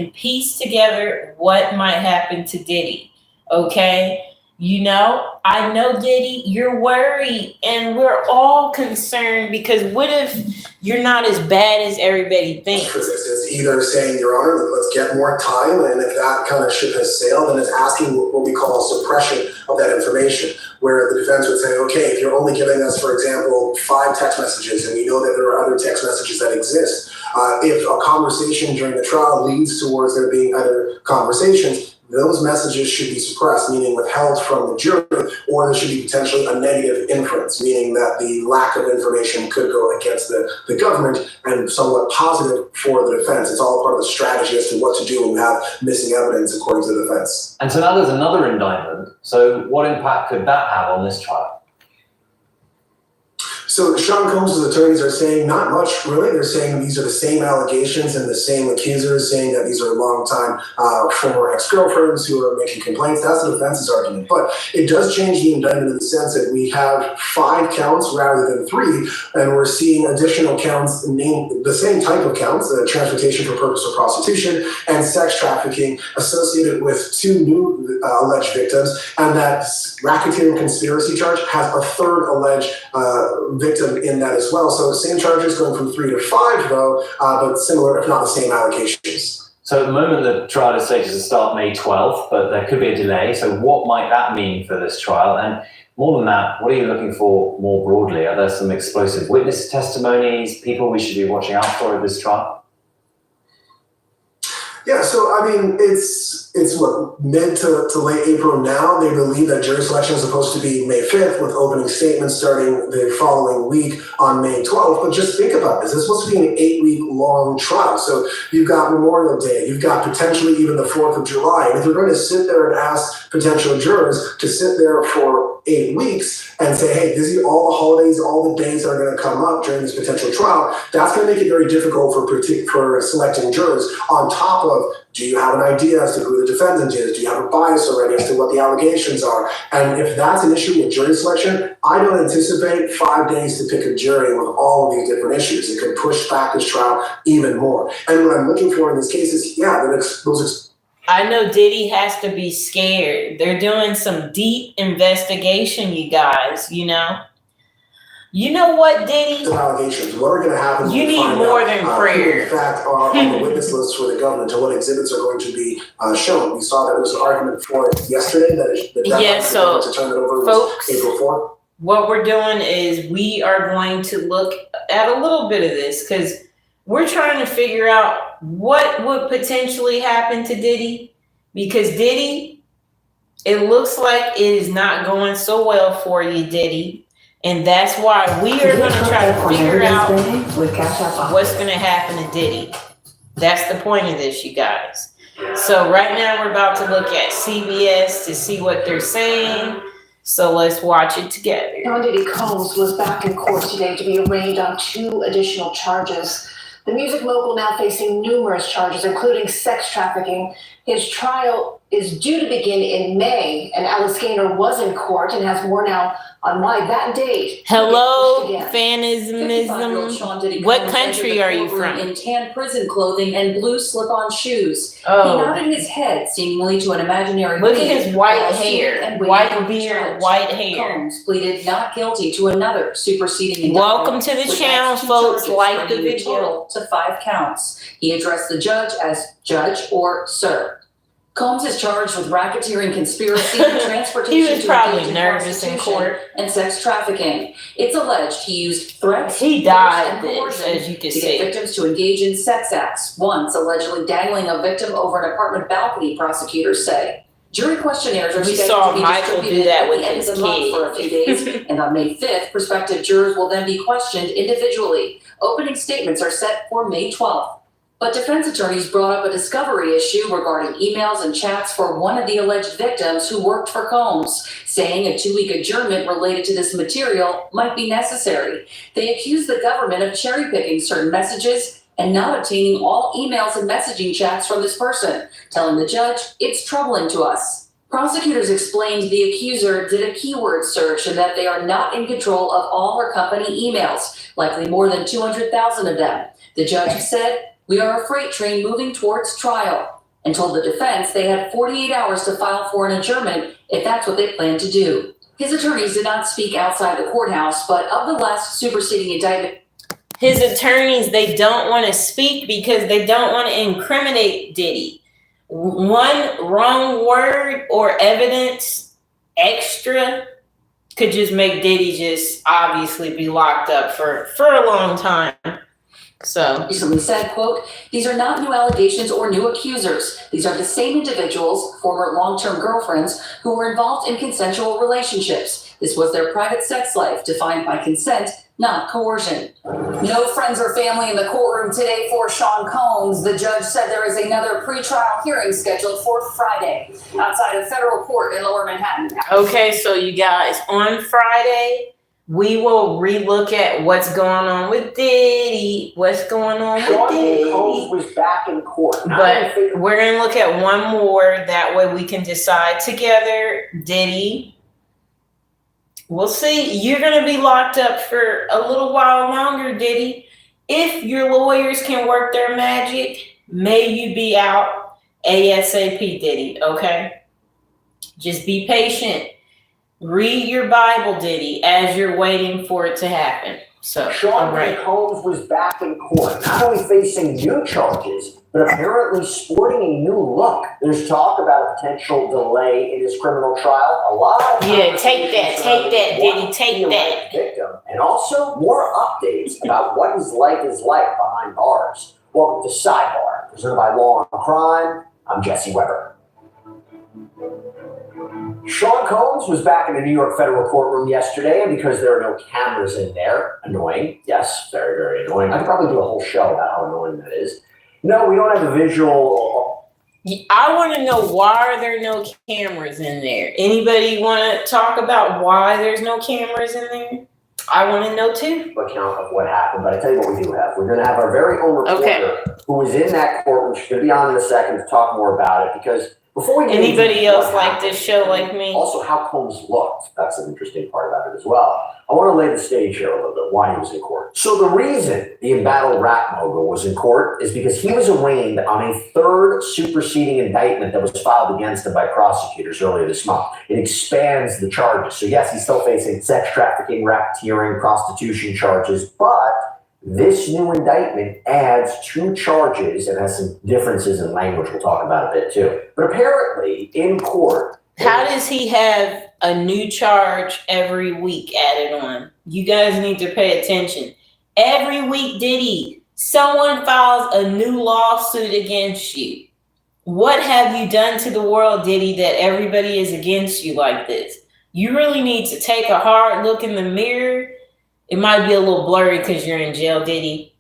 piece together what might happen to Diddy. Okay? You know, I know Diddy, you're worried, and we're all concerned because what if you're not as bad as everybody thinks? Is either saying, Your Honor, let's get more time, and if that kind of ship has sailed, then it's asking what we call suppression of that information, where the defense would say, okay, if you're only giving us, for example, 5 text messages, and we know that there are other text messages that exist, if a conversation during the trial leads towards there being other conversations, those messages should be suppressed, meaning withheld from the jury, or there should be potentially a negative inference, meaning that the lack of information could go against the government and somewhat positive for the defense. It's all part of the strategy as to what to do when you have missing evidence, according to the defense. And so now there's another indictment. So what impact could that have on this trial? So Sean Combs' attorneys are saying not much, really. They're saying these are the same allegations and the same accusers, saying that these are longtime former ex-girlfriends who are making complaints. That's the defense's argument. But it does change the indictment in the sense that we have 5 counts rather than 3, and we're seeing additional counts named the same type of counts, transportation for purpose of prostitution and sex trafficking, associated with 2 new alleged victims, and that racketeering conspiracy charge has a 3rd alleged victim in that as well. So same charges going from 3 to 5 though, but similar if not the same allegations. So at the moment the trial is slated to start May 12th, but there could be a delay. So what might that mean for this trial? And more than that, what are you looking for more broadly? Are there some explosive witness testimonies, people we should be watching out for at this trial? Yeah, so I mean, it's what, mid to late April now. They believe that jury selection is supposed to be May 5th with opening statements starting the following week on May 12th. But just think about this. It's supposed to be an 8-week long trial. So you've got Memorial Day. You've got potentially even the 4th of July. And if you're going to sit there and ask potential jurors to sit there for 8 weeks and say, hey, these are all the holidays, all the days that are going to come up during this potential trial, that's going to make it very difficult for selecting jurors. On top of, do you have an idea as to who the defendant is? Do you have a bias already as to what the allegations are? And if that's an issue with jury selection, I don't anticipate 5 days to pick a jury with all of these different issues. It could push back this trial even more. And what I'm looking for in this case is, I know Diddy has to be scared. They're doing some deep investigation, you guys, you know? You know what, Diddy? Allegations. What are going to happen? You need more than prayer. In fact, are on the witness list for the government and what exhibits are going to be shown. We saw that there was an argument for it yesterday that to turn it over folks, April 4th. What we're doing is we are going to look at a little bit of this because we're trying to figure out what would potentially happen to Diddy, because Diddy, it looks like it is not going so well for you, Diddy. And that's why we are going to try to figure out what's going to happen to Diddy. That's the point of this, you guys. So right now we're about to look at CBS to see what they're saying. So let's watch it together. John Diddy Combs was back in court today to be arraigned on 2 additional charges. The music mogul now facing numerous charges, including sex trafficking. His trial is due to begin in May, and Alice Gaynor was in court and has more now on why that date. Hello, fanism. What country are you from? In tan prison clothing and blue slip-on shoes. Oh. He nodded his head, seemingly to an imaginary Look at his white hair, white beard, white hair. Combs pleaded not guilty to another superseding indictment. Welcome to the channel, folks. Like the video. Total to 5 counts. He addressed the judge as judge or sir. Combs is charged with racketeering, conspiracy, transportation. He was probably nervous in court. And sex trafficking. It's alleged he used threats. He died this, as you can see. To get victims to engage in sex acts. Once allegedly dangling a victim over an apartment balcony, prosecutors say. Jury questionnaires are scheduled to be distributed at the end of the month for a few days, and on May 5th, prospective jurors will then be questioned individually. Opening statements are set for May 12th. But defense attorneys brought up a discovery issue regarding emails and chats for one of the alleged victims who worked for Combs, saying a 2-week adjournment related to this material might be necessary. They accused the government of cherry-picking certain messages and not obtaining all emails and messaging chats from this person, telling the judge, it's troubling to us. Prosecutors explained the accuser did a keyword search and that they are not in control of all her company emails, likely more than 200,000 of them. The judge said, "We are a freight train moving towards trial," and told the defense they had 48 hours to file for an adjournment if that's what they planned to do. His attorneys did not speak outside the courthouse, but of the last superseding indictment, his attorneys, they don't want to speak because they don't want to incriminate Diddy. One wrong word or evidence extra could just make Diddy just obviously be locked up for a long time. So recently said, quote, "These are not new allegations or new accusers. These are the same individuals, former long-term girlfriends, who were involved in consensual relationships. This was their private sex life, defined by consent, not coercion." No friends or family in the courtroom today for Sean Combs. The judge said there is another pretrial hearing scheduled for Friday outside of federal court in Lower Manhattan. Okay, so you guys, on Friday, we will relook at what's going on with Diddy. What's going on with Diddy? Combs was back in court. But we're going to look at one more. That way we can decide together. Diddy. We'll see. You're going to be locked up for a little while longer, Diddy. If your lawyers can work their magic, may you be out ASAP, Diddy, okay? Just be patient. Read your Bible, Diddy, as you're waiting for it to happen. So, Sean Combs was back in court, not only facing new charges, but apparently sporting a new look. There's talk about a potential delay in his criminal trial. A lot of take that, Diddy, take that. Victim, and also more updates about what his life is like behind bars. Welcome to Sidebar, presented by Law and Crime. I'm Jesse Weber. Sean Combs was back in the New York federal courtroom yesterday, and because there are no cameras in there, annoying. Yes, very, very annoying. I could probably do a whole show about how annoying that is. No, we don't have a visual. I want to know why are there no cameras in there? Anybody want to talk about why there's no cameras in there? I want to know too. Account of what happened, but I tell you what we do have. We're going to have our very own reporter who was in that courtroom. She's going to be on in a second to talk more about it, because before we get anybody else like this show like me? Also, how Combs looked. That's an interesting part about it as well. I want to lay the stage here a little bit, why he was in court. So the reason the embattled rap mogul was in court is because he was arraigned on a third superseding indictment that was filed against him by prosecutors earlier this month. It expands the charges. So yes, he's still facing sex trafficking, racketeering, prostitution charges, but this new indictment adds 2 charges and has some differences in language we'll talk about a bit too. But apparently, in court... How does he have a new charge every week added on? You guys need to pay attention. Every week, Diddy, someone files a new lawsuit against you. What have you done to the world, Diddy, that everybody is against you like this? You really need to take a hard look in the mirror. It might be a little blurry because you're in jail, Diddy.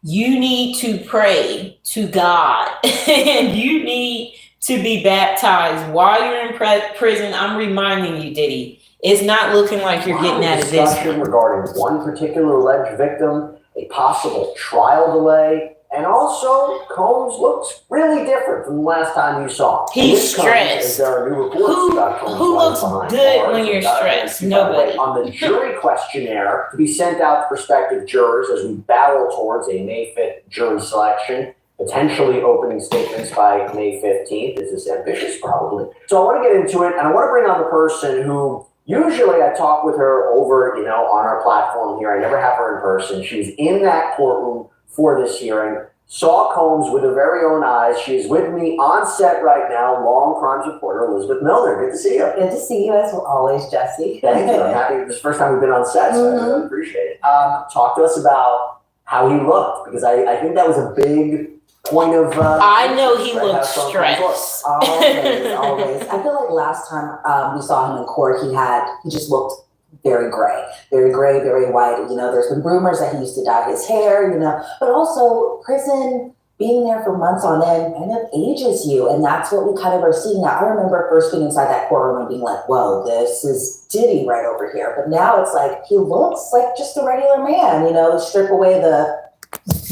You need to pray to God. And you need to be baptized while you're in prison. I'm reminding you, Diddy, it's not looking like you're getting out of this one. Regarding one particular alleged victim, a possible trial delay, and also Combs looks really different from the last time you saw him. He's stressed. There are new reports about Combs. Who looks good when you're stressed? Nobody. On the jury questionnaire to be sent out to prospective jurors as we battle towards a May 5th jury selection, potentially opening statements by May 15th. Is this ambitious? Probably. So I want to get into it, and I want to bring on the person who usually I talk with her over, on our platform here. I never have her in person. She's in that courtroom for this hearing, saw Combs with her very own eyes. She is with me on set right now, Law and Crimes reporter Elizabeth Milner. Good to see you. Good to see you as always, Jesse. Thank you. I'm happy. This is the first time we've been on set, so I really appreciate it. Talk to us about how he looked, because I think that was a big point of... I know he looked stressed. Always. I feel like last time we saw him in court, he just looked very gray, very white. There's been rumors that he used to dye his hair, but also prison, being there for months on end kind of ages you. And that's what we kind of are seeing now. I remember first being inside that courtroom and being like, whoa, this is Diddy right over here. But now it's like, he looks like just a regular man, strip away the...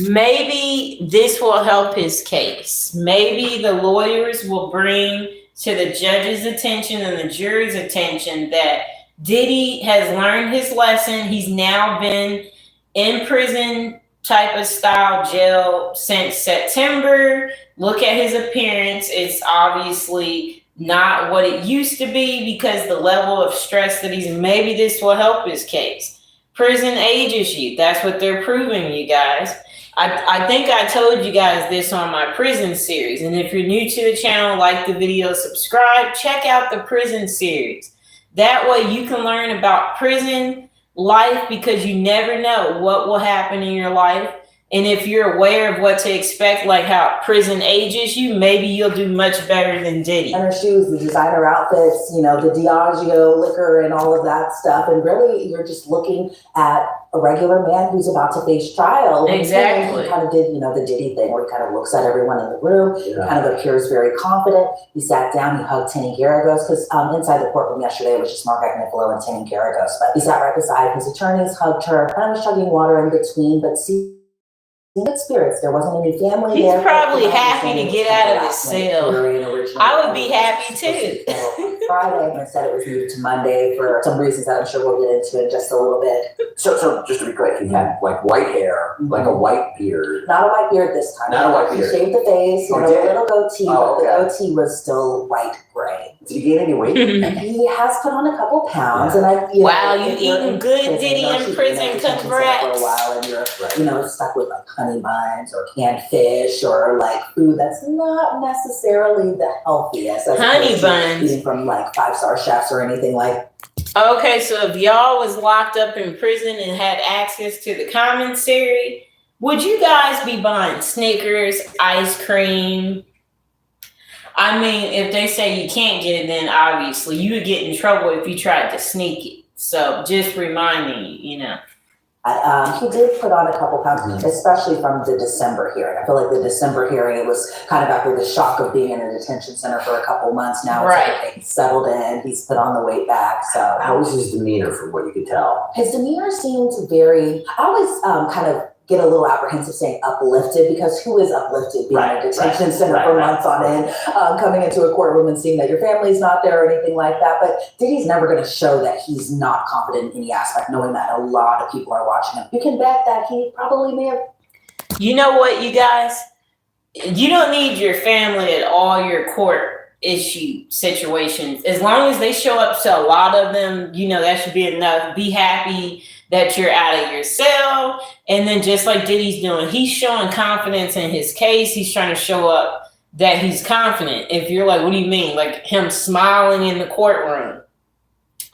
Maybe this will help his case. Maybe the lawyers will bring to the judge's attention and the jury's attention that Diddy has learned his lesson. He's now been in prison type of style jail since September. Look at his appearance. It's obviously not what it used to be because the level of stress that he's in. Maybe this will help his case. Prison ages you. That's what they're proving, you guys. I think I told you guys this on my prison series. And if you're new to the channel, like the video, subscribe, check out the prison series. That way you can learn about prison life because you never know what will happen in your life. And if you're aware of what to expect, like how prison ages you, maybe you'll do much better than Diddy. And her shoes, the designer outfits, you know, the Diageo liquor and all of that stuff. And really, you're just looking at a regular man who's about to face trial. Exactly. He kind of did, you know, the Diddy thing where he kind of looks at everyone in the room, kind of appears very confident. He sat down, he hugged Tinny Garagos, because inside the courtroom yesterday it was just Mark Agnifilo and Tinny Garagos. But he sat right beside his attorneys, hugged her, kind of was chugging water in between, but good spirits. There wasn't any family He's there. He's probably happy to get out of his cell. I would be happy too. Friday, and instead it was moved to Monday for some reasons that I'm sure we'll get into in just a little bit. So just to be clear, he had like white hair, like a white beard. Not a white beard this time. Not a white beard. He shaved the face, Oh, a did? little goatee, Oh, but okay. the goatee was still white gray. Did he gain any weight? He has put on a couple pounds, and Wow, you if you're eating in good, prison, Diddy, or in she's prison, in a detention center congrats. for a while, and you're stuck with like honey buns or canned fish or like food that's not necessarily the healthiest. as Honey opposed to buns. eating from like 5-star chefs or anything like. Okay, so if y'all was locked up in prison and had access to the commissary, would you guys be buying Snickers, ice cream? I mean, if they say you can't get it, then obviously you would get in trouble if you tried to sneak it. So just reminding you, you know. He did put on a couple pounds, especially from the December hearing. I feel like the December hearing, it was kind of after the shock of being in a detention center for a couple months. Now it's everything settled in. He's put on the weight back. So How was his demeanor from what you could tell? his demeanor seems very, I always kind of get a little apprehensive saying uplifted, because who is uplifted being in a detention center for months on end, coming into a courtroom and seeing that your family's not there or anything like that. But Diddy's never going to show that he's not confident in any aspect, knowing that a lot of people are watching him. You can bet that he probably may have. You know what, you guys? You don't need your family at all your court issue situations. As long as they show up to a lot of them, you know, that should be enough. Be happy that you're out of your cell. And then just like Diddy's doing, he's showing confidence in his case. He's trying to show up that he's confident. If you're like, what do you mean? Like him smiling in the courtroom.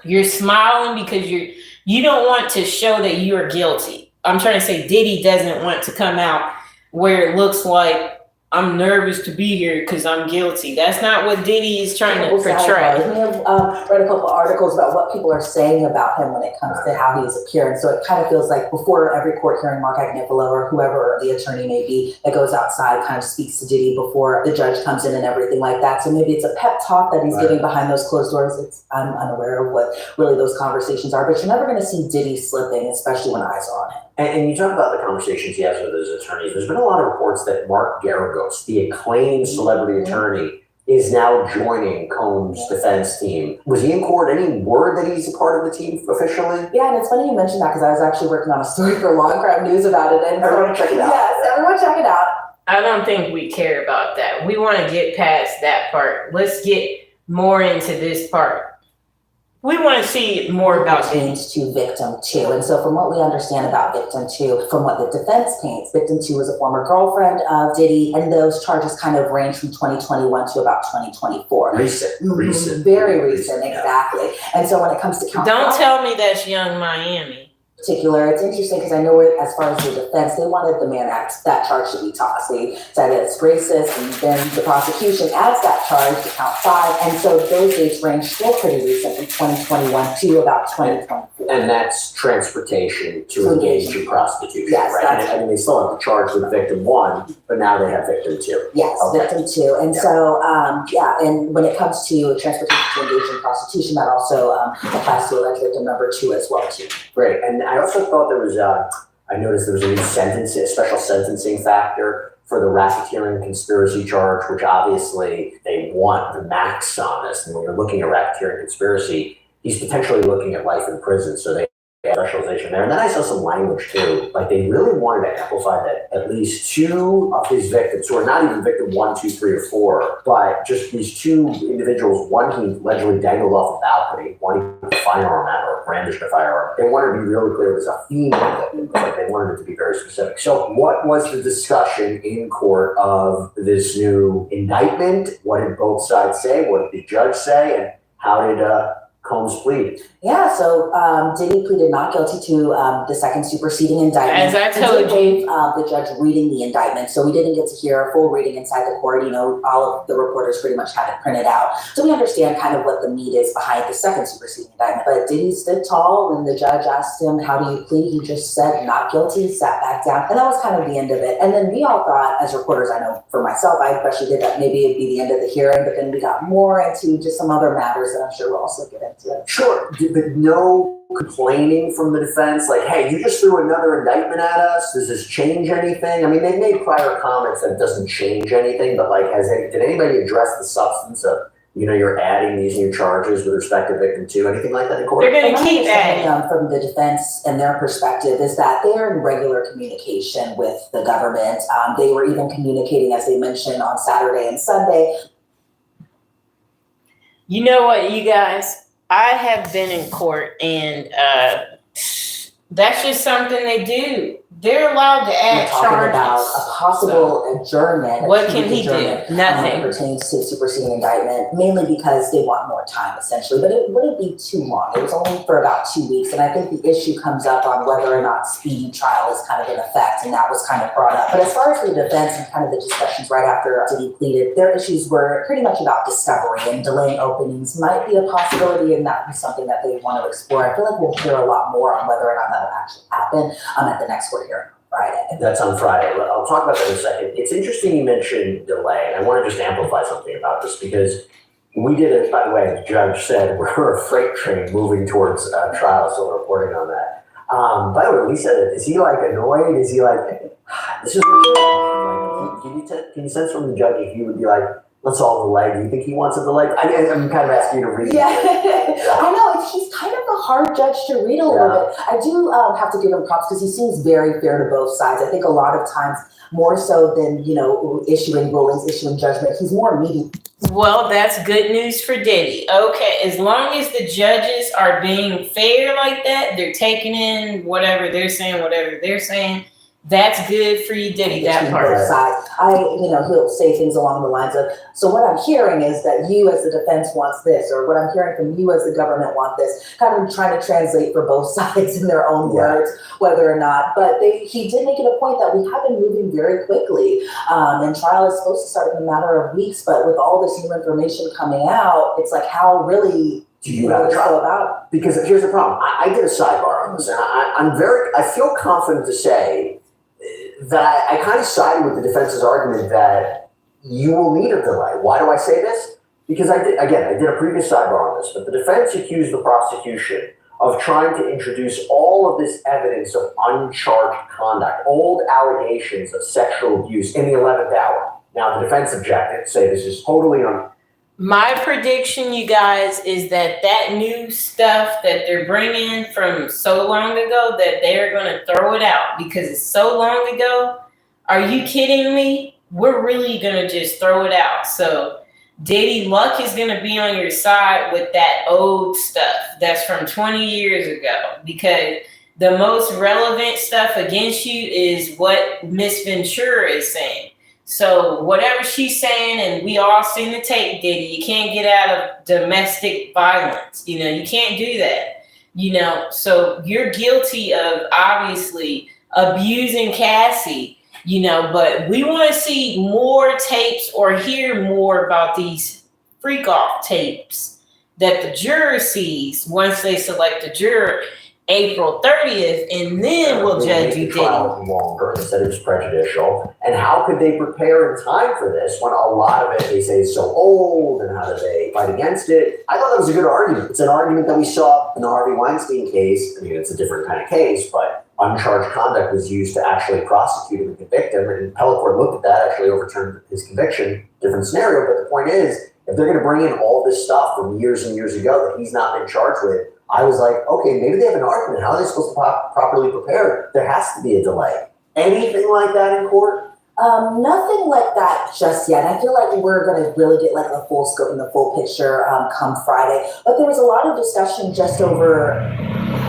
You're smiling because you don't want to show that you are guilty. I'm trying to say Diddy doesn't want to come out where it looks like I'm nervous to be here because I'm guilty. That's not what Diddy is trying to portray. We have read a couple articles about what people are saying about him when it comes to how he's appearing. So it kind of feels like before every court hearing, Mark Agnifilo or whoever the attorney may be that goes outside kind of speaks to Diddy before the judge comes in and everything like that. So maybe it's a pep talk that he's giving behind those closed doors. I'm unaware of what really those conversations are, but you're never going to see Diddy slipping, especially when eyes are on him. And you talk about the conversations he has with his attorneys. There's been a lot of reports that Mark Garagos, the acclaimed celebrity attorney, is now joining Combs' defense team. Was he in court? Any word that he's a part of the team officially? Yeah, and it's funny you mentioned that because I was actually working on a story for Long Crime News about it. And Everyone check it out. Yes, everyone check it out. I don't think we care about that. We want to get past that part. Let's get more into this part. We want to see more about James to Victim 2. And so from what we understand about Victim 2, from what the defense paints, Victim 2 was a former girlfriend of Diddy, and those charges kind of range from 2021 to about 2024. Recent. Very recent, exactly. And so when it comes to count Don't tell me that's Young Miami. Particular, it's interesting because I know as far as the defense, they wanted the Mann Act, that charge to be tossed. They said that it's racist, and then the prosecution adds that charge to count 5. And so those dates range still pretty recent, from 2021 to about 2024. And that's transportation to engage in prostitution, Yes, right? I mean, they still have the charge with victim 1, but now they have victim 2. Yes, Okay. Victim 2. And so, and when it comes to transportation to engage in prostitution, that also applies to alleged victim number 2 as well, too. Great. And I also thought there was, I noticed there was a new a special sentencing factor for the racketeering conspiracy charge, which obviously they want the max on this. And when you're looking at racketeering conspiracy, he's potentially looking at life in prison. So they specialization there. And then I saw some language too. Like they really wanted to amplify that at least two of his victims, who are not even victim 1, 2, 3, or 4, but just these two individuals, one he allegedly dangled off a balcony, one he a firearm at or brandished a firearm. They wanted to be really clear it was a female victim, but they wanted it to be very specific. So what was the discussion in court of this new indictment? What did both sides say? What did the judge say? And how did Combs plead? Yeah, so Diddy pleaded not guilty to the second superseding indictment. As I told you. The judge reading the indictment, so we didn't get to hear a full reading inside the court. You know, all of the reporters pretty much had it printed out. So we understand kind of what the meat is behind the second superseding indictment. But Diddy stood tall when the judge asked him, how do you plead? He just said not guilty, sat back down. And that was kind of the end of it. And then we all thought, as reporters, I know for myself, I especially did that maybe it'd be the end of the hearing, but then we got more into just some other matters that I'm sure we'll also get into. Sure, but no complaining from the defense, like, hey, you just threw another indictment at us. Does this change anything? I mean, they've made prior comments that it doesn't change anything, but like, did anybody address the substance of, you know, you're adding these new charges with respect to victim 2, anything like that in court? They're going to keep adding. From the defense and their perspective is that they are in regular communication with the government. They were even communicating, as they mentioned, on Saturday and Sunday. You know what, you guys? I have been in court, and that's just something they do. They're allowed to add talking charges. About a possible adjournment. What can he do? Nothing. Pertains to superseding indictment, mainly because they want more time, essentially. But it wouldn't be too long. It was only for about 2 weeks, and I think the issue comes up on whether or not speedy trial is kind of in effect, and that was kind of brought up. But as far as the defense and kind of the discussions right after Diddy pleaded, their issues were pretty much about discovery, and delaying openings might be a possibility, and that was something that they want to explore. I feel like we'll hear a lot more on whether or not that'll actually happen at the next court hearing. Friday. That's on Friday. I'll talk about that in a second. It's interesting you mentioned delay, and I want to just amplify something about this because we did it, by the way, the judge said we're a freight train moving towards trial, so we're reporting on that. By the way, Lisa, is he like annoyed? Is he like, this is what you like, can you sense from the judge if he would be like, let's all delay? Do you think he wants a delay? I'm kind of asking you to read. Yeah, I know. He's kind of a hard judge to read a little bit. I do have to give him props because he seems very fair to both sides. I think a lot of times, more so than, you know, issuing rulings, issuing judgment, he's more immediate. Well, that's good news for Diddy. Okay, as long as the judges are being fair like that, they're taking in whatever they're saying, that's good for you, Diddy, that part. Both sides. He'll say things along the lines of, so what I'm hearing is that you as the defense wants this, or what I'm hearing from you as the government want this, kind of trying to translate for both sides in their own words, whether or not. But he did make it a point that we have been moving very quickly, and trial is supposed to start in a matter of weeks, but with all this new information coming out, it's like, how really do you have a trial about it? Because here's the problem. I did a sidebar on this, and I feel confident to say that I kind of sided with the defense's argument that you will need a delay. Why do I say this? Because I did a previous sidebar on this, but the defense accused the prosecution of trying to introduce all of this evidence of uncharged conduct, old allegations of sexual abuse in the 11th hour. Now, the defense objected, say this is totally My prediction, you guys, is that new stuff that they're bringing from so long ago, that they're going to throw it out because it's so long ago. Are you kidding me? We're really going to just throw it out. So Diddy, luck is going to be on your side with that old stuff that's from 20 years ago, because the most relevant stuff against you is what Miss Ventura is saying. So whatever she's saying, and we all seen the tape, Diddy, you can't get out of domestic violence. You can't do that. So you're guilty of obviously abusing Cassie, but we want to see more tapes or hear more about these freak off tapes that the juror sees once they select a juror. April 30th, and then we'll judge you, Diddy. Longer instead of just prejudicial. And how could they prepare in time for this when a lot of it they say is so old, and how do they fight against it? I thought that was a good argument. It's an argument that we saw in the Harvey Weinstein case. I mean, it's a different kind of case, but uncharged conduct was used to actually prosecute him and convict him, and appellate court looked at that, actually overturned his conviction. Different scenario, but the point is, if they're going to bring in all this stuff from years and years ago that he's not been charged with, I was like, okay, maybe they have an argument. How are they supposed to properly prepare? There has to be a delay. Anything like that in court? Nothing like that just yet. I feel like we're going to really get like the full scope and the full picture come Friday. But there was a lot of discussion just over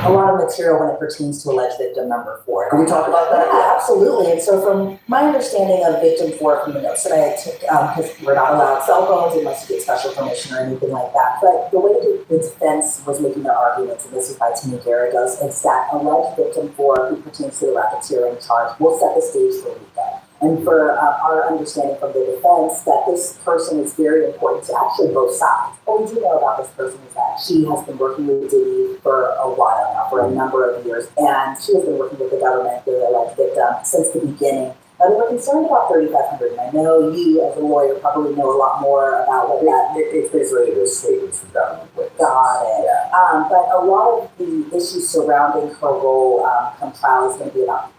a lot of material when it pertains to alleged victim number 4. Can we talk about that? Yeah, absolutely. And so from my understanding of victim 4 from the notes that I took, because we're not allowed cell phones unless you get special permission or anything like that. But the way the defense was making their arguments, and this is by Timmy Garagos, is that alleged victim 4, who pertains to the racketeering charge, will set the stage for the weekend. And for our understanding from the defense that this person is very important to actually both sides. What we do know about this person is that she has been working with Diddy for a while now, for a number of years, and she has been working with the government, the alleged victim, since the beginning. Now, they were concerned about 3,500, and I know you, as a lawyer, probably know a lot more about what that is. It's basically the statements from government witnesses. Got it. Yeah. But a lot of the issues surrounding her role come trial is going to be about.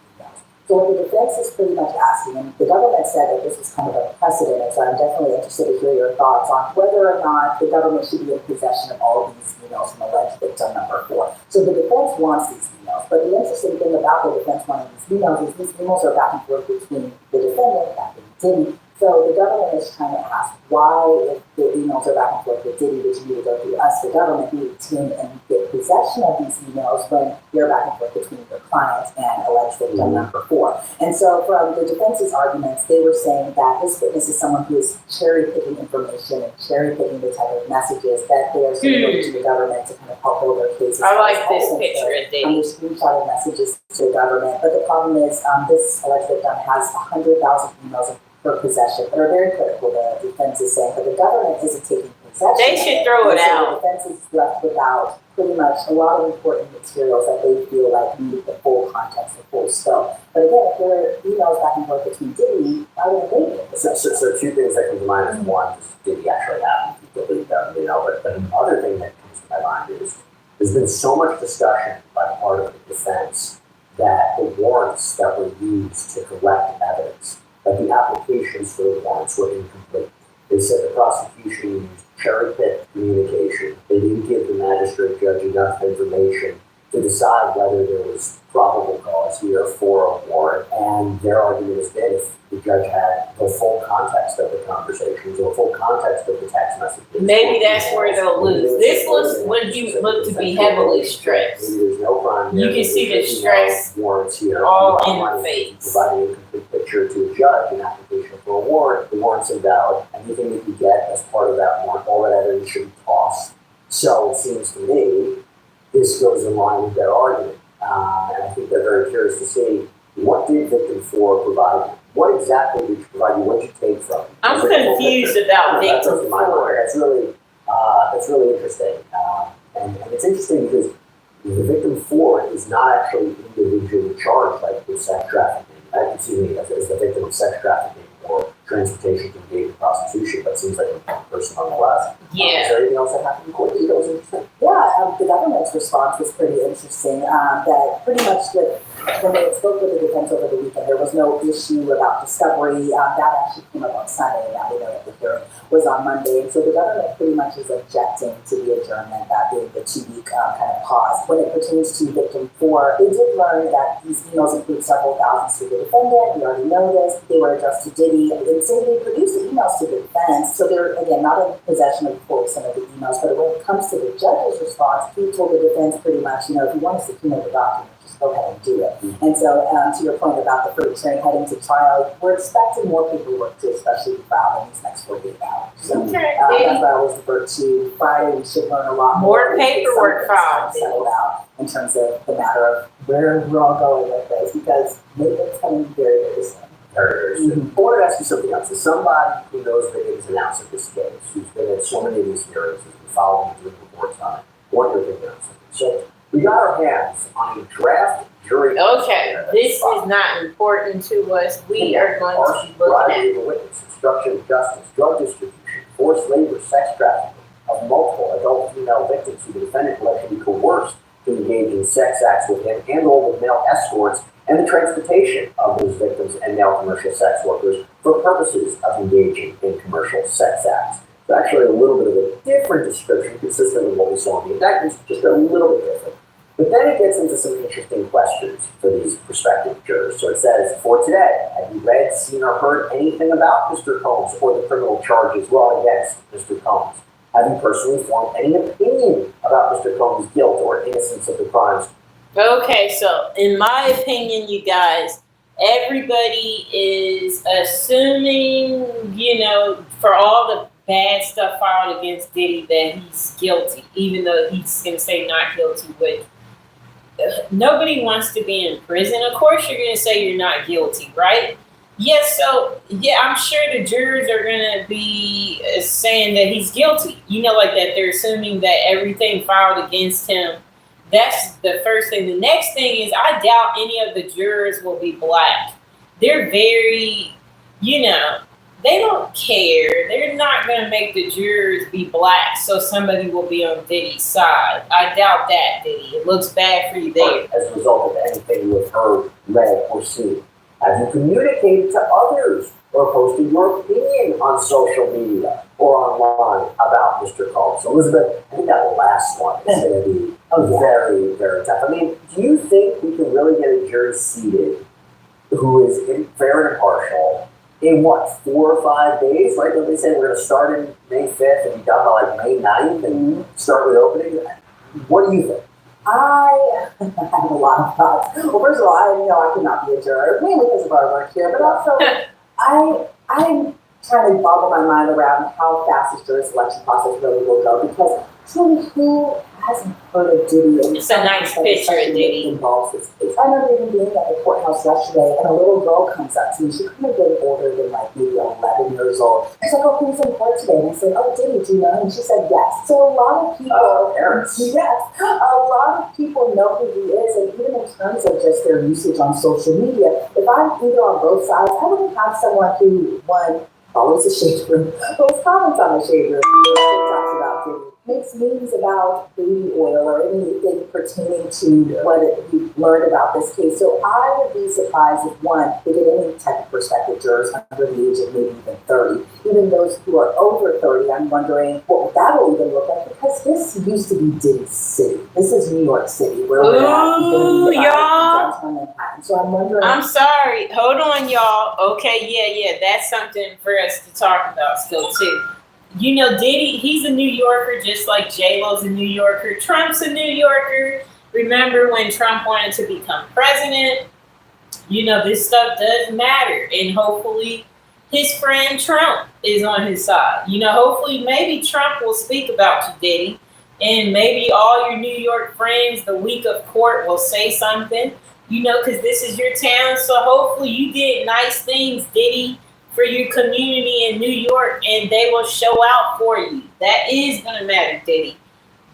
So what the defense is pretty much asking, and the government said that this was kind of unprecedented, so I'm definitely interested to hear your thoughts on whether or not the government should be in possession of all of these emails from alleged victim number 4. So the defense wants these emails, but the interesting thing about the defense wanting these emails is these emails are back and forth between the defendant, that being Diddy. So the government is trying to ask why, if the emails are back and forth with Diddy, would you need to go through us, the government, be obtain and get possession of these emails when they're back and forth between your client and alleged victim number 4. And so from the defense's arguments, they were saying that this witness is someone who is cherry-picking information and cherry-picking the type of messages that they are sending to the government to kind of help build their cases. I like this picture of Diddy. They're screenshotting messages to the government, but the problem is this alleged victim has 100,000 emails of her possession that are very critical, the defense is saying, but the government isn't taking possession. They should throw it out. The defense is left without pretty much a lot of important materials that they feel like need the full context, the full scope. But again, if there are emails back and forth between Diddy, I would agree with it. So two things that come to mind is one, did he actually happen to delete them, but the other thing that comes to my mind is there's been so much discussion by part of the defense that the warrants that were used to collect evidence, that the applications for the warrants were incomplete. They said the prosecution used cherry-picked communication. They didn't give the magistrate judge enough information to decide whether there was probable cause here for a warrant. And their argument has been if the judge had the full context of the conversations or full context of the text messages. Maybe that's where they'll lose. This looks when you look to be heavily stressed. Maybe there's no crime. You can see the stress warrants here. all in the face. Providing a complete picture to a judge, an application for a warrant, the warrant's invalid. Anything that you get as part of that warrant, all that evidence should be tossed. So it seems to me this goes in line with their argument. And I think they're very curious to see what did victim 4 provide you? What exactly did you provide you? What did you take from it? I'm confused about victim 4. That's really interesting. And it's interesting because the victim 4 is not actually individually charged like with sex trafficking. As the victim of sex trafficking or transportation to engage in prostitution, but it seems like a person nonetheless. Yeah. Is there anything else that happened in court that was interesting? Yeah, the government's response was pretty interesting. That pretty much when they spoke with the defense over the weekend, there was no issue about discovery. That actually came up on Sunday. Now we know that the hearing was on Monday. And so the government pretty much is objecting to the adjournment, that being the 2-week kind of pause. When it pertains to victim 4, they did learn that these emails include several thousands to the defendant. We already know this. They were addressed to Diddy. And say they produced the emails to the defense. So they're, again, not in possession of the full extent of the emails. But when it comes to the judge's response, he told the defense pretty much, if you want to subpoena the document, just go ahead and do it. And so to your point about the freight train heading to trial, we're expecting more paperwork to especially be filed in these next 48 hours. So that's what I always refer to. Friday, we should learn a lot more. More paperwork filed. Settled out in terms of the matter of where we're all going with this, because it's coming very, very soon. Very soon. I want to ask you something else. As somebody who knows the ins and outs of this case, who's been at so many of these hearings, who's been following the reports on it, what you're thinking of something. So we got our hands on a draft jury. Okay, this is not important to us. We are going to be looking at the witness, obstruction of justice, drug distribution, forced labor, sex trafficking of multiple adult female victims who the defendant allegedly coerced to engage in sex acts with him and or with male escorts, and the transportation of those victims and male commercial sex workers for purposes of engaging in commercial sex acts. It's actually a little bit of a different description, consistent with what we saw in the indictments, just a little bit different. But then it gets into some interesting questions for these prospective jurors. So it says, for today, have you read, seen, or heard anything about Mr. Combs or the criminal charges brought against Mr. Combs? Have you personally formed any opinion about Mr. Combs' guilt or innocence of the crimes? Okay, so in my opinion, you guys, everybody is assuming, for all the bad stuff filed against Diddy that he's guilty, even though he's going to say not guilty, which nobody wants to be in prison. Of course, you're going to say you're not guilty, right? Yes, so, yeah, I'm sure the jurors are going to be saying that he's guilty. Like that they're assuming that everything filed against him. That's the first thing. The next thing is I doubt any of the jurors will be black. They're very, they don't care. They're not going to make the jurors be black so somebody will be on Diddy's side. I doubt that, Diddy. It looks bad for you there. As a result of anything you have heard, read, or seen, have you communicated to others or posted your opinion on social media or online about Mr. Combs? Elizabeth, I think that last one is going to be very, very tough. I mean, do you think we can really get a jury seated who is fair and impartial in 4 or 5 days? Like what they say, we're going to start in May 5th and be done by May 9th and start with opening. What do you think? I have a lot of thoughts. Well, first of all, I know I cannot be a juror, mainly because of our work here, but also I'm trying to boggle my mind around how fast this jury selection process really will go, because truly, who hasn't heard of Diddy? It's a nice picture of Diddy. Involves this case. I remember even being at the courthouse yesterday, and a little girl comes up to me. She couldn't have been older than maybe 11 years old. She's like, "Oh, who's in court today?" And I said, "Oh, Diddy, do you know?" And she said, "Yes." So a lot of people, parents. Yes, a lot of people know who he is, and even in terms of just their usage on social media, if I'm either on both sides, I wouldn't have someone who, one, follows the shade room, posts comments on the shade room, talks about Diddy, makes memes about baby oil or anything pertaining to what you learned about this case. So I would be surprised if, one, they get any type of prospective jurors under the age of maybe even 30. Even those who are over 30, I'm wondering what that will even look like, because this used to be Diddy's city. This is New York City, where we're at. Ooh, y'all. So I'm wondering. I'm sorry. Hold on, y'all. Okay, yeah. That's something for us to talk about still, too. Diddy, he's a New Yorker, just like J-Lo's a New Yorker. Trump's a New Yorker. Remember when Trump wanted to become president? This stuff does matter. And hopefully his friend Trump is on his side. Hopefully maybe Trump will speak about you, Diddy. And maybe all your New York friends the week of court will say something, because this is your town. So hopefully you did nice things, Diddy, for your community in New York, and they will show out for you. That is going to matter, Diddy.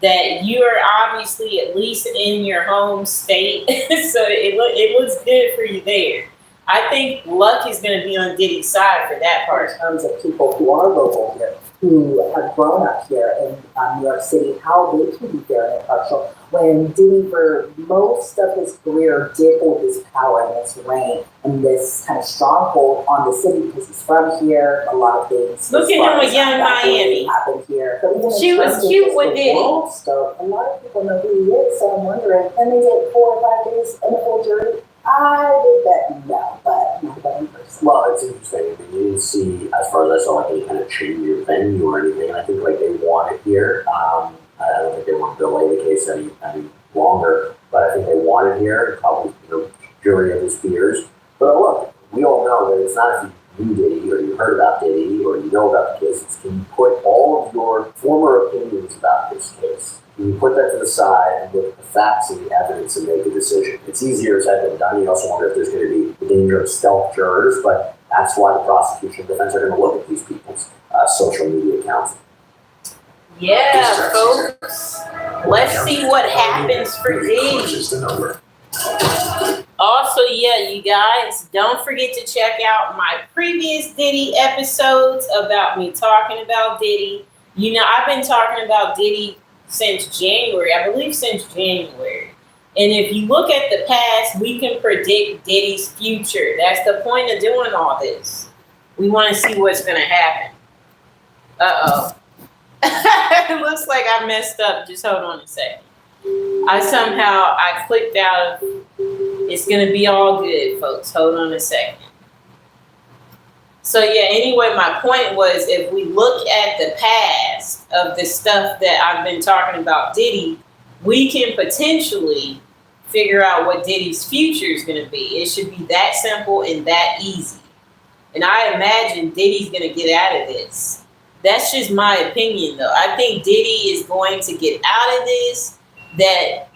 That you are obviously at least in your home state, so it looks good for you there. I think luck is going to be on Diddy's side for that part. In terms of people who are local here, who have grown up here in New York City, how they can be fair and impartial. When Diddy, for most of his career, did hold his power and his reign and this kind of stronghold on the city, because he's from here, a lot of things. Look at him with Young Miami. Happened here. She was cute with Diddy. Scope, a lot of people know who he is, so I'm wondering, can they get 4 or 5 days in a full jury? I would bet no, but not that in person. Well, it's interesting. You didn't see, as far as I saw, any kind of change of venue or anything. And I think they want it here. I don't think they want to delay the case any longer, but I think they want it here. Probably jury of his peers. But look, we all know that it's not if you knew Diddy or you heard about Diddy or you know about the case. It's can you put all of your former opinions about this case, you put that to the side and look at the facts and the evidence and make a decision. It's easier said than done. You also wonder if there's going to be the danger of stealth jurors, but that's why the prosecution and defense are going to look at these people's social media accounts. Yeah, folks. Let's see what happens for Diddy. Also, you guys, don't forget to check out my previous Diddy episodes about me talking about Diddy. I've been talking about Diddy since January, I believe since January. And if you look at the past, we can predict Diddy's future. That's the point of doing all this. We want to see what's going to happen. Uh-oh. It looks like I messed up. Just hold on a second. I clicked out of. It's gonna be all good, folks. Hold on a second. So yeah, anyway, my point was if we look at the past of the stuff that I've been talking about Diddy, we can potentially figure out what Diddy's future is going to be. It should be that simple and that easy. And I imagine Diddy's going to get out of this. That's just my opinion, though. I think Diddy is going to get out of this, that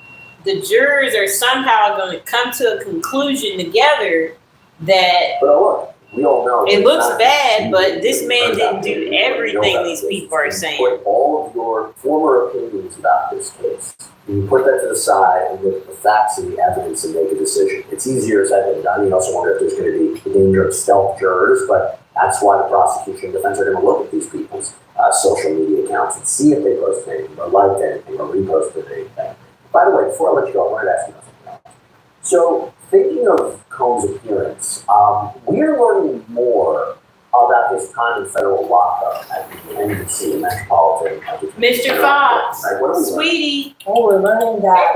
the jurors are somehow going to come to a conclusion together that... But look, we all know it looks bad, but this man didn't do everything these people are saying. Put all of your former opinions about this case, you put that to the side and look at the facts and the evidence and make a decision. It's easier said than done. You also wonder if there's going to be the danger of stealth jurors, but that's why the prosecution and defense are going to look at these people's social media accounts and see if they posted anything or liked anything or reposted anything. By the way, before I let you go, I wanted to ask you something else. So, thinking of Combs' appearance, we're learning more about his time in federal lockup at the NBC Metropolitan. Mr. Fox, right? What are we sweetie. Oh, we're learning that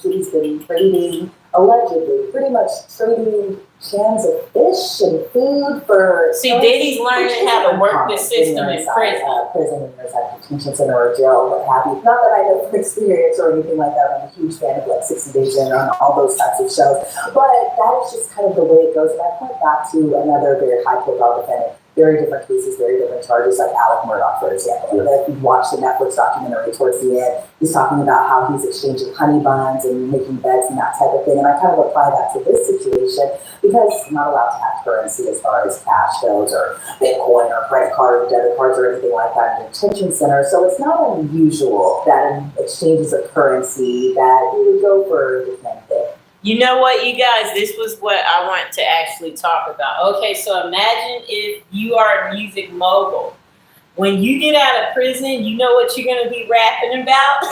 he's been trading, allegedly, pretty much trading cans of fish and food for... See, Diddy's learning how to work the system in prison. Prison and there's like detention center or jail, what have you. Not that I know from experience or anything like that. I'm a huge fan of like 60 Days In on all those types of shows. But that is just kind of the way it goes. And I point back to another very high-profile defendant. Very different cases, very different charges, like Alec Murdaugh, for example. If you watch the Netflix documentary towards the end, he's talking about how he's exchanging honey buns and making bets and that type of thing. And I kind of apply that to this situation because I'm not allowed to have currency as far as cash goes or Bitcoin or credit card or debit cards or anything like that in a detention center. So it's not unusual that in exchanges of currency that you would go for different things. You know what, you guys, this was what I want to actually talk about. Okay, so imagine if you are a music mogul. When you get out of prison, you know what you're going to be rapping about?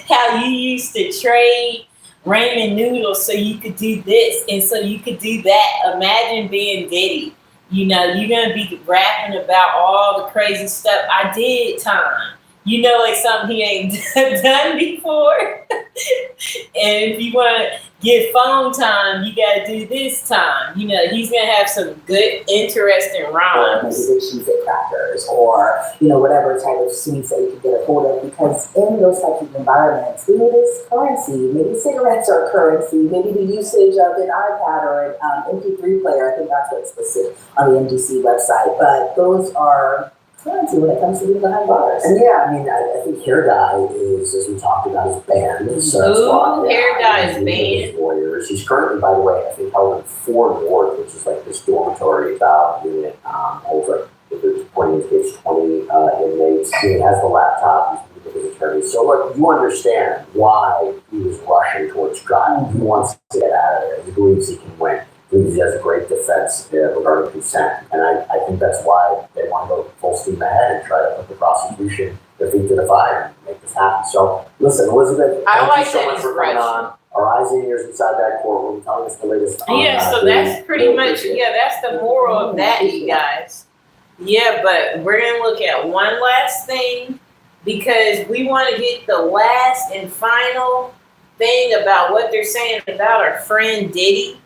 How you used to trade ramen noodles so you could do this and so you could do that. Imagine being Diddy. You know, you're going to be rapping about all the crazy stuff. I did time. You know, like something he ain't done before. And if you want to get phone time, you got to do this time. You know, he's going to have some good, interesting rhymes. Or maybe the cheese and crackers or, you know, whatever type of sweets that you can get a hold of. Because in those types of environments, it is currency. Maybe cigarettes are currency. Maybe the usage of an iPad or an MP3 player. I think that's what's listed on the MDC website. But those are currency when it comes to being behind bars. And yeah, I mean, I think Hair Dye is, as we talked about, is banned. So that's Ooh, Hair Dye is banned. Lawyers. He's currently, by the way, I think held in Fort Worth, which is like this dormitory style unit. Over there's 20 kids, 20 inmates. He has the laptop. He's with his attorney. So look, you understand why he was rushing towards trial. He wants to get out of there. He believes he can win. He has a great defense regarding consent. And I think that's why they want to go full steam ahead and try to put the prosecution their feet to the fire and make this happen. So, listen, Elizabeth, thank you so much for coming on. Our eyes and ears inside that courtroom telling us the latest. Yeah, so that's pretty much, that's the moral of that, you guys. Yeah, but we're going to look at one last thing because we want to get the last and final thing about what they're saying about our friend Diddy.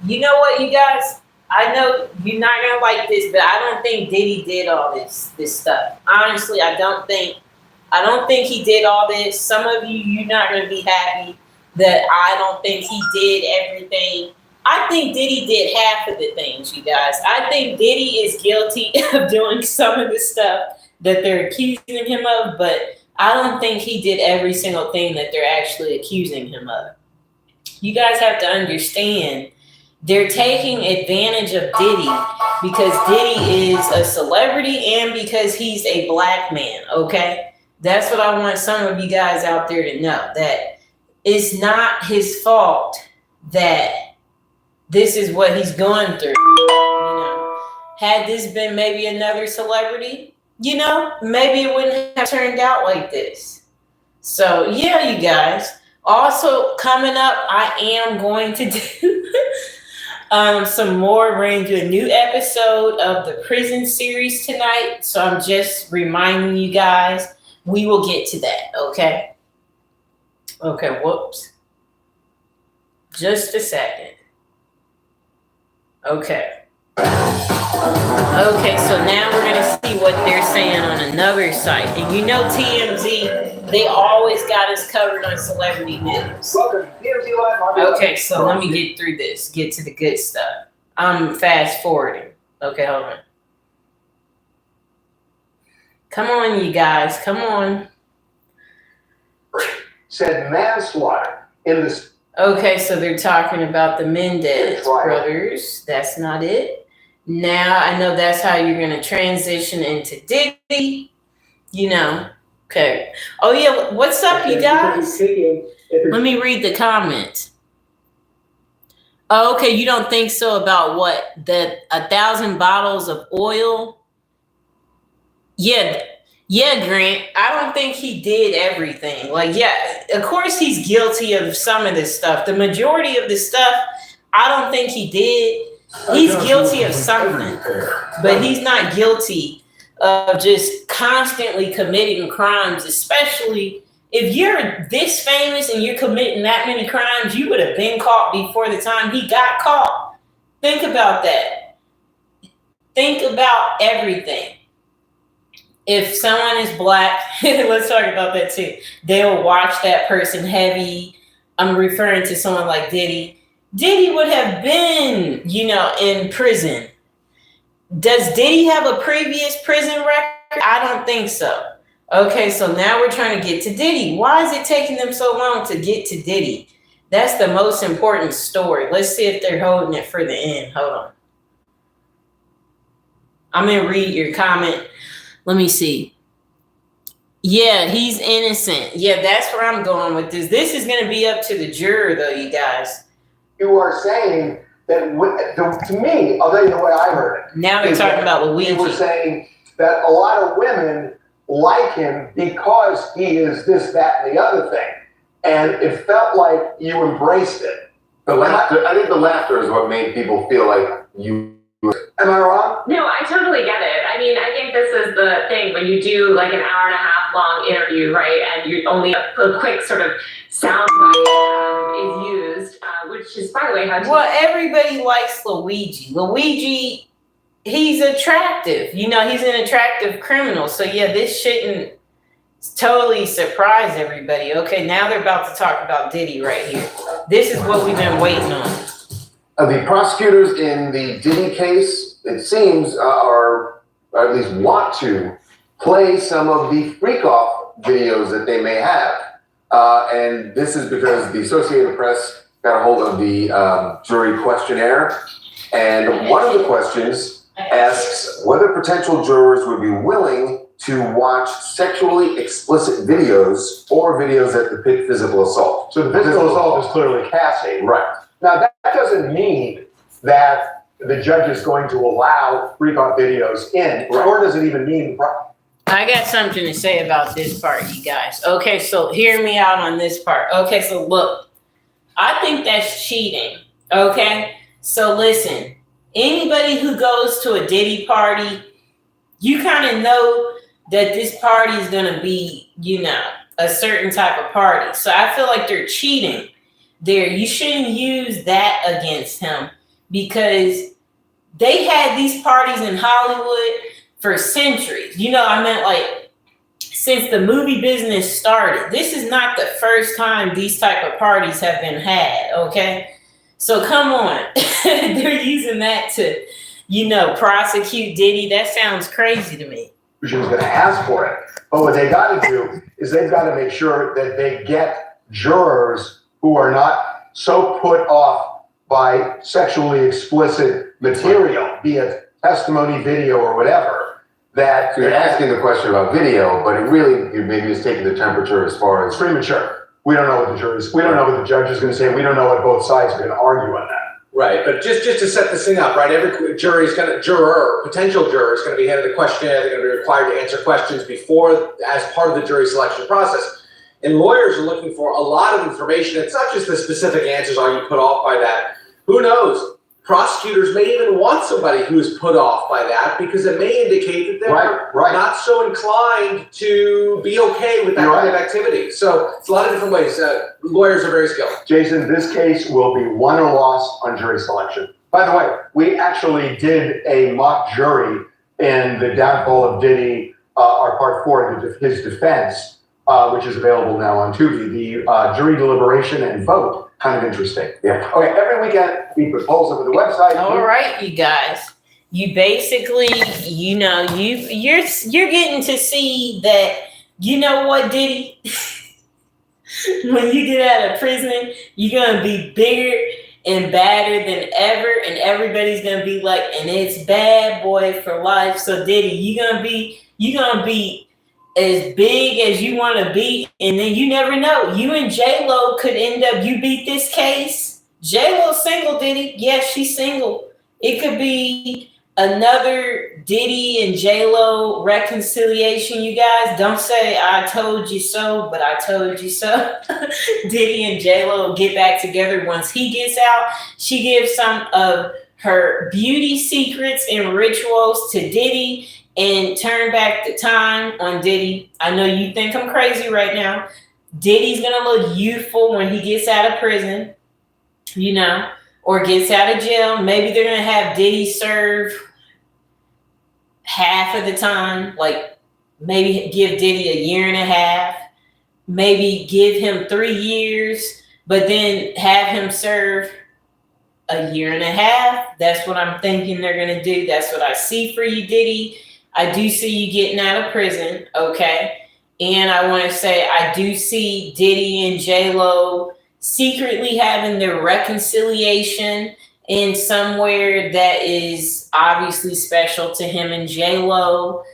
You know what, you guys? I know you're not gonna like this, but I don't think Diddy did all this stuff. Honestly, I don't think he did all this. Some of you're not gonna be happy that I don't think he did everything. I think Diddy did half of the things, you guys. I think Diddy is guilty of doing some of the stuff that they're accusing him of, but I don't think he did every single thing that they're actually accusing him of. You guys have to understand, they're taking advantage of Diddy because Diddy is a celebrity and because he's a black man, okay? That's what I want some of you guys out there to know, that it's not his fault that this is what he's going through. You know, had this been maybe another celebrity, you know, maybe it wouldn't have turned out like this. So, yeah, you guys. Also, coming up, I am going to do Some more. We're going to do a new episode of the prison series tonight. So I'm just reminding you guys, we will get to that, okay? Okay, whoops. Just a second. Okay. Okay, so now we're going to see what they're saying on another site. And you know TMZ, they always got us covered on celebrity news. Welcome to TMZ Live. Okay, so let me get through this, get to the good stuff. I'm fast forwarding. Okay, hold on. Come on, you guys, come on. Said manslaughter in this. Okay, so they're talking about the Mendez brothers. That's not it. Now I know that's how you're going to transition into Diddy. You know. Okay. Oh, yeah. What's up, you guys? Let me read the comment. Oh, okay. You don't think so about what? The 1,000 bottles of oil? Yeah. Yeah, Grant. I don't think he did everything. Like, yeah, of course he's guilty of some of this stuff. The majority of the stuff, I don't think he did. He's guilty of something, but he's not guilty of just constantly committing crimes, especially if you're this famous and you're committing that many crimes. You would have been caught before the time he got caught. Think about that. Think about everything. If someone is black, let's talk about that too. They'll watch that person heavy. I'm referring to someone like Diddy. Diddy would have been, in prison. Does Diddy have a previous prison record? I don't think so. Okay, so now we're trying to get to Diddy. Why is it taking them so long to get to Diddy? That's the most important story. Let's see if they're holding it for the end. Hold on. I'm going to read your comment. Let me see. Yeah, he's innocent. Yeah, that's where I'm going with this. This is going to be up to the juror, though, you guys. You are saying that, to me, I'll tell you the way I heard it. Now they're talking about Luigi. You were saying that a lot of women like him because he is this, that, and the other thing. And it felt like you embraced it. I think the laughter is what made people feel like you. Am I wrong? No, I totally get it. I mean, I think this is the thing when you do like an hour and a half long interview, right? And you only a quick sort of sound bite is used, which is, by the way, how. Well, everybody likes Luigi. Luigi, he's attractive. He's an attractive criminal. So yeah, this shouldn't totally surprise everybody. Okay, now they're about to talk about Diddy right here. This is what we've been waiting on. The prosecutors in the Diddy case, it seems, or at least want to play some of the freak-off videos that they may have. And this is because the Associated Press got a hold of the jury questionnaire. And one of the questions asks whether potential jurors would be willing to watch sexually explicit videos or videos that depict physical assault. So the physical assault is clearly Cassie. Right. Now, that doesn't mean that the judge is going to allow freak-off videos in, or does it even mean... I got something to say about this part, you guys. Okay, so hear me out on this part. Okay, so look, I think that's cheating, okay? So listen, anybody who goes to a Diddy party, you kind of know that this party is going to be, a certain type of party. So I feel like they're cheating there. You shouldn't use that against him because they had these parties in Hollywood for centuries. Since the movie business started. This is not the first time these type of parties have been had, okay? So come on. They're using that to, prosecute Diddy. That sounds crazy to me. She was going to ask for it. But what they got to do is they've got to make sure that they get jurors who are not so put off by sexually explicit material, be it testimony, video, or whatever, that... So you're asking the question about video, but it really, you're maybe just taking the temperature as far as... It's premature. We don't know what the jury's... We don't know what the judge is going to say. We don't know what both sides are going to argue on that. Right, but just to set this thing up, right? Every potential juror is going to be handed a questionnaire. They're going to be required to answer questions before, as part of the jury selection process. And lawyers are looking for a lot of information. It's not just the specific answers. Are you put off by that? Who knows? prosecutors may even want somebody who is put off by that because it may indicate that they're not so inclined to be okay with that kind of activity. So it's a lot of different ways. Lawyers are very skilled. Jason, this case will be won or lost on jury selection. By the way, we actually did a mock jury in the downfall of Diddy, our part 4 of his defense, which is available now on Tubi. The jury deliberation and vote, kind of interesting. Yeah. Okay, every weekend we put polls up at the website. All right, you guys. You basically, you know, you're getting to see that, you know what, Diddy? When you get out of prison, you're gonna be bigger and badder than ever, and everybody's gonna be like, and it's bad boy for life. So Diddy, you're gonna be as big as you want to be, and then you never know. You and J-Lo could end up, you beat this case. J-Lo's single, Diddy. Yes, she's single. It could be another Diddy and J-Lo reconciliation, you guys. Don't say I told you so, but I told you so. Diddy and J-Lo get back together once he gets out. She gives some of her beauty secrets and rituals to Diddy and turn back the time on Diddy. I know you think I'm crazy right now. Diddy's gonna look youthful when he gets out of prison, you know, or gets out of jail. Maybe they're gonna have Diddy serve half of the time, like maybe give Diddy a year and a half, maybe give him 3 years, but then have him serve a year and a half. That's what I'm thinking they're gonna do. That's what I see for you, Diddy. I do see you getting out of prison, okay? And I want to say I do see Diddy and J-Lo secretly having their reconciliation in somewhere that is obviously special to him and J-Lo.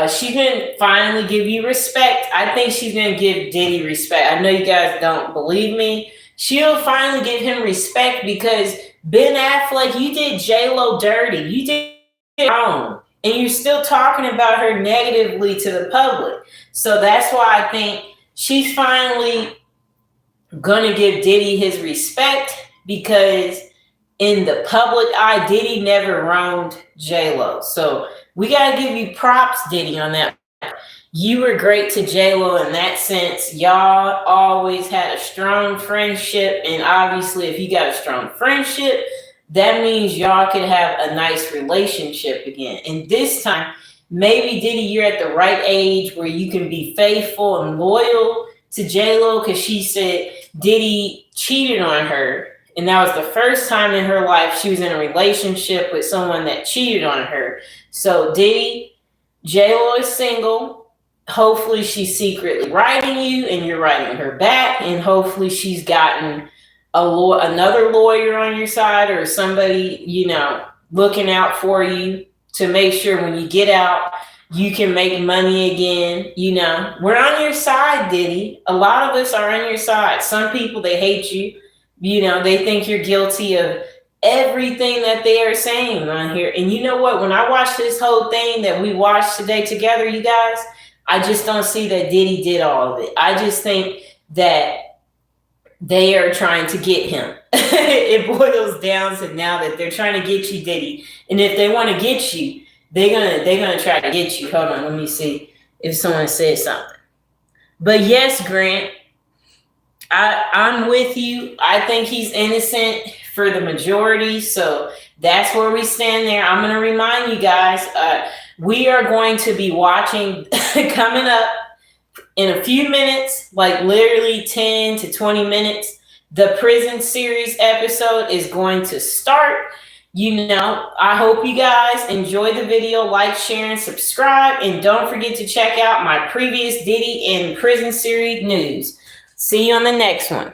She's going to finally give you respect. I think she's going to give Diddy respect. I know you guys don't believe me. She'll finally give him respect because Ben Affleck, you did J-Lo dirty. You did it wrong. And you're still talking about her negatively to the public. So that's why I think she's finally going to give Diddy his respect because in the public eye, Diddy never wronged J-Lo. So we got to give you props, Diddy, on that. You were great to J-Lo in that sense. Y'all always had a strong friendship. And obviously, if you got a strong friendship, that means y'all could have a nice relationship again. And this time, maybe Diddy, you're at the right age where you can be faithful and loyal to J-Lo because she said Diddy cheated on her. And that was the first time in her life she was in a relationship with someone that cheated on her. So Diddy, J-Lo is single. Hopefully she's secretly writing you and you're writing her back. And hopefully she's gotten another lawyer on your side or somebody, you know, looking out for you to make sure when you get out, you can make money again. You know, we're on your side, Diddy. A lot of us are on your side. Some people, they hate you. You know, they think you're guilty of everything that they are saying on here. And you know what? When I watch this whole thing that we watched today together, you guys, I just don't see that Diddy did all of it. I just think that they are trying to get him. It boils down to now that they're trying to get you, Diddy. And if they want to get you, they're gonna try to get you. Hold on, let me see if someone said something. But yes, Grant, I'm with you. I think he's innocent for the majority. So that's where we stand there. I'm gonna remind you guys, we are going to be watching coming up in a few minutes, like literally 10 to 20 minutes, the prison series episode is going to start. You know, I hope you guys enjoy the video, like, share, and subscribe. And don't forget to check out my previous Diddy and prison series news. See you on the next one.